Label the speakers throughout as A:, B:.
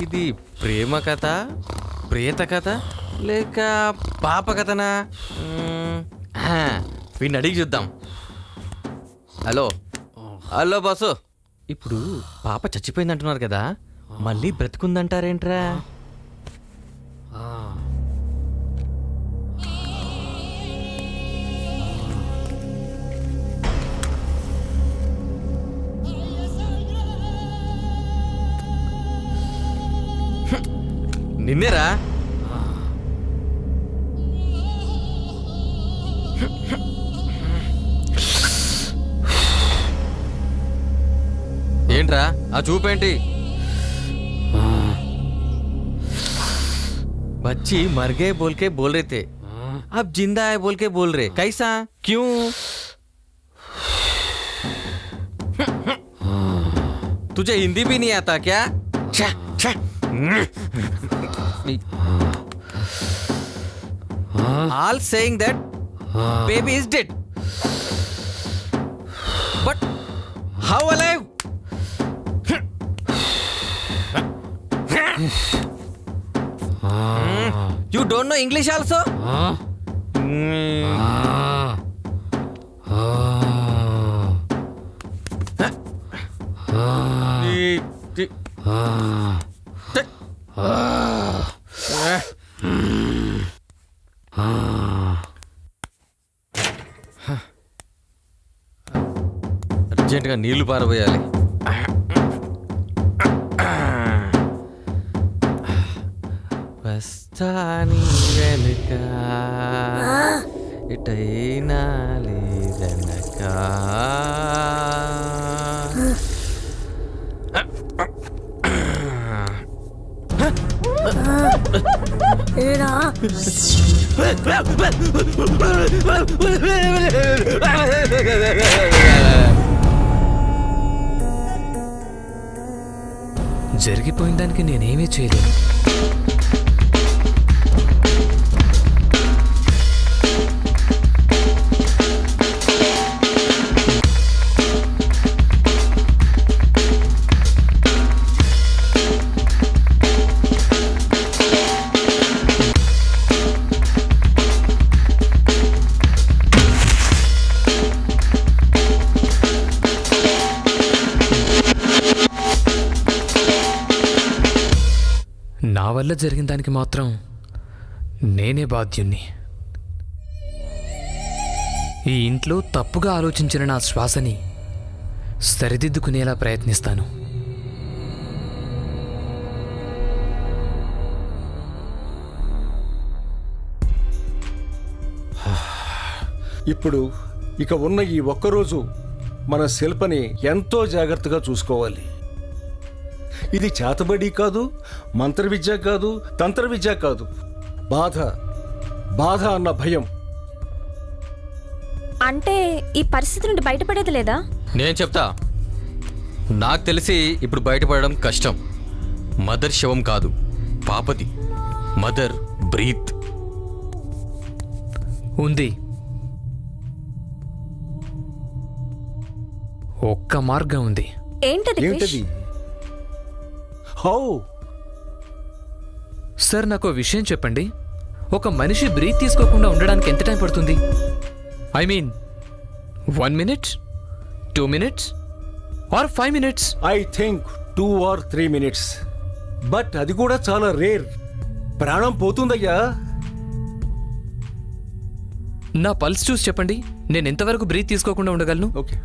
A: ఇది ప్రేమ కథ, ప్రేత కథ, లేక పాప కథనా? వీడిని అడిగి చూద్దాం. హలో హలో బాసు, ఇప్పుడు పాప చచ్చిపోయింది అంటున్నారు కదా, మళ్ళీ బ్రతుకుందంటారేంట్రా? నిన్నేరా? ఏంట్రా ఆ చూపేంటి? बच्ची मर गए बोल के बोल रहे थे, अब जिंदा है बोल के बोल रहे, कैसा क्यों? तुझे हिंदी भी नहीं आता क्या? छा, छा। All saying that baby is dead, but how alive? You don't know English also? అర్జెంటుగా నీళ్లు పారబోయాలి. వస్తాని వెనుక ఎటైనా లేదనక.
B: జరిగిపోయిన దానికి నేనేమీ చేయలేను. నా వల్ల జరిగిన దానికి మాత్రం నేనే బాధ్యుణ్ణి. ఈ ఇంట్లో తప్పుగా ఆలోచించిన నా శ్వాసని సరిదిద్దుకునేలా ప్రయత్నిస్తాను.
C: ఇప్పుడు ఇక ఉన్న ఈ ఒక్కరోజు మన శిల్పని ఎంతో జాగ్రత్తగా చూసుకోవాలి. ఇది చేతబడి కాదు, మంత్ర విద్య కాదు, తంత్ర విద్య కాదు, బాధ బాధ అన్న భయం.
D: అంటే ఈ పరిస్థితి నుండి బయటపడేది లేదా?
A: నేను చెప్తా. నాకు తెలిసి ఇప్పుడు బయటపడడం కష్టం. మదర్ శవం కాదు, పాపది. మదర్ బ్రీత్
B: ఉంది. ఒక్క మార్గం ఉంది.
D: ఏంటది?
C: ఏంటది? హౌ?
B: సార్, నాకు విషయం చెప్పండి. ఒక మనిషి బ్రీత్ తీసుకోకుండా ఉండడానికి ఎంత టైం పడుతుంది? I mean 1 minute, 2 minutes or 5 minutes?
C: I think 2 or 3 minutes. But అది కూడా చాలా రేర్. ప్రాణం పోతుందయ్యా.
B: నా పల్స్ చూసి చెప్పండి, నేను ఎంతవరకు బ్రీత్ తీసుకోకుండా ఉండగలను?
C: Okay.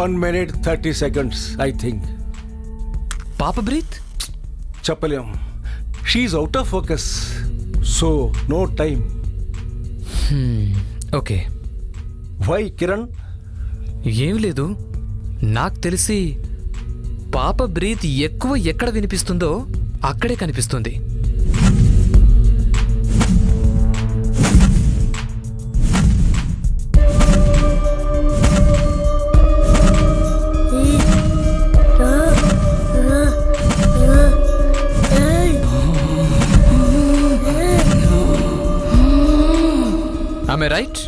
C: 1 minute 30 seconds, I think.
B: పాప బ్రీత్
C: చెప్పలేం. She out of focus, so no time.
B: Okay.
C: Why Kiran?
B: ఏం లేదు, నాకు తెలిసి పాప బ్రీత్ ఎక్కువ ఎక్కడ వినిపిస్తుందో అక్కడే కనిపిస్తుంది. Am I right?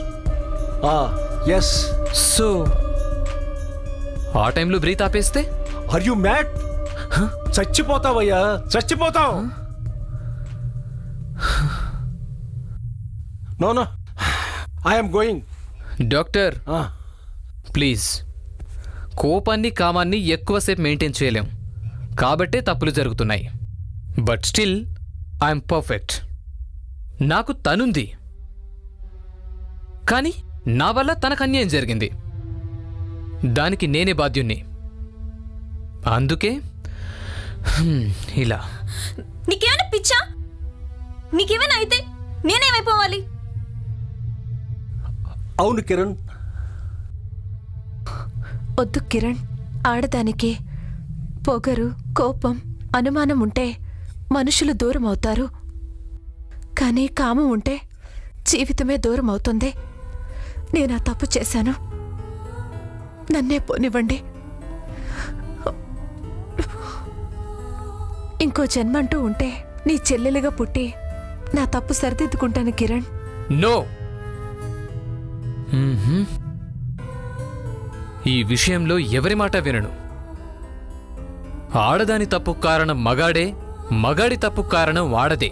C: Yes.
B: So ఆ టైంలో బ్రీత్ ఆపేస్తే
C: ఆర్ యు మ్యాడ్? చచ్చిపోతావయ్యా, చచ్చిపోతావు. No no, I'm going.
B: Doctor please, కోపాన్ని కామాన్ని ఎక్కువసేపు మెయింటైన్ చేయలేం కాబట్టే తప్పులు జరుగుతున్నాయి. But still I'm perfect. నాకు తనుంది, కానీ నా వల్ల తనకు అన్యాయం జరిగింది. దానికి నేనే బాధ్యుణ్ణి. అందుకే ఇలా.
D: నీకేమైనా పిచ్చా? నీకేమైనా అయితే నేనేమైపోవాలి?
C: అవును కిరణ్.
E: వద్దు కిరణ్, ఆడదానికి పొగరు, కోపం, అనుమానం ఉంటే మనుషులు దూరం అవుతారు. కానీ కామం ఉంటే జీవితమే దూరం అవుతుంది. నేనా తప్పు చేశాను, నన్నే పోనివ్వండి. ఇంకో జన్మంటూ ఉంటే నీ చెల్లెలుగా పుట్టి నా తప్పు సరిదిద్దుకుంటాను కిరణ్.
B: నో. ఈ విషయంలో ఎవరి మాట వినను. ఆడదాని తప్పు కారణం మగాడే, మగాడి తప్పు కారణం ఆడదే.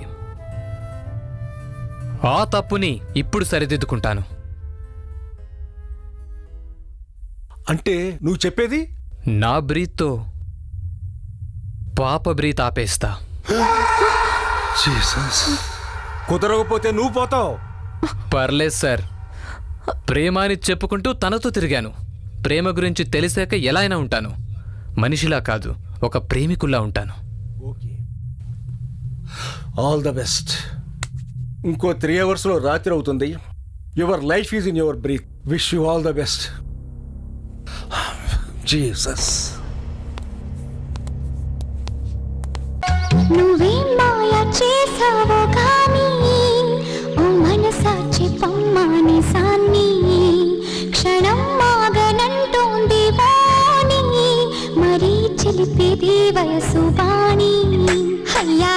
B: ఆ తప్పుని ఇప్పుడు సరిదిద్దుకుంటాను.
C: అంటే నువ్వు చెప్పేది?
B: నా బ్రీత్తో పాప బ్రీత్ ఆపేస్తా.
C: కుదరకపోతే నువ్వు పోతావు.
B: పర్లేదు సార్. ప్రేమ అని చెప్పుకుంటూ తనతో తిరిగాను. ప్రేమ గురించి తెలిసాక ఎలా అయినా ఉంటాను. మనిషిలా కాదు, ఒక ప్రేమికుల్లా ఉంటాను.
C: All the best. ఇంకో 3 అవర్స్లో రాత్రి అవుతుంది. Your life is in your breath. Wish you all the best. Jesus.
F: నువ్వేం మాయ చేసావో కానీ ఓ మనసాచి పమ్మాని సాన్ని క్షణం మాగనంటోంది వాణి మరీ చిలిపేది వయసు బాణి. హయ్యా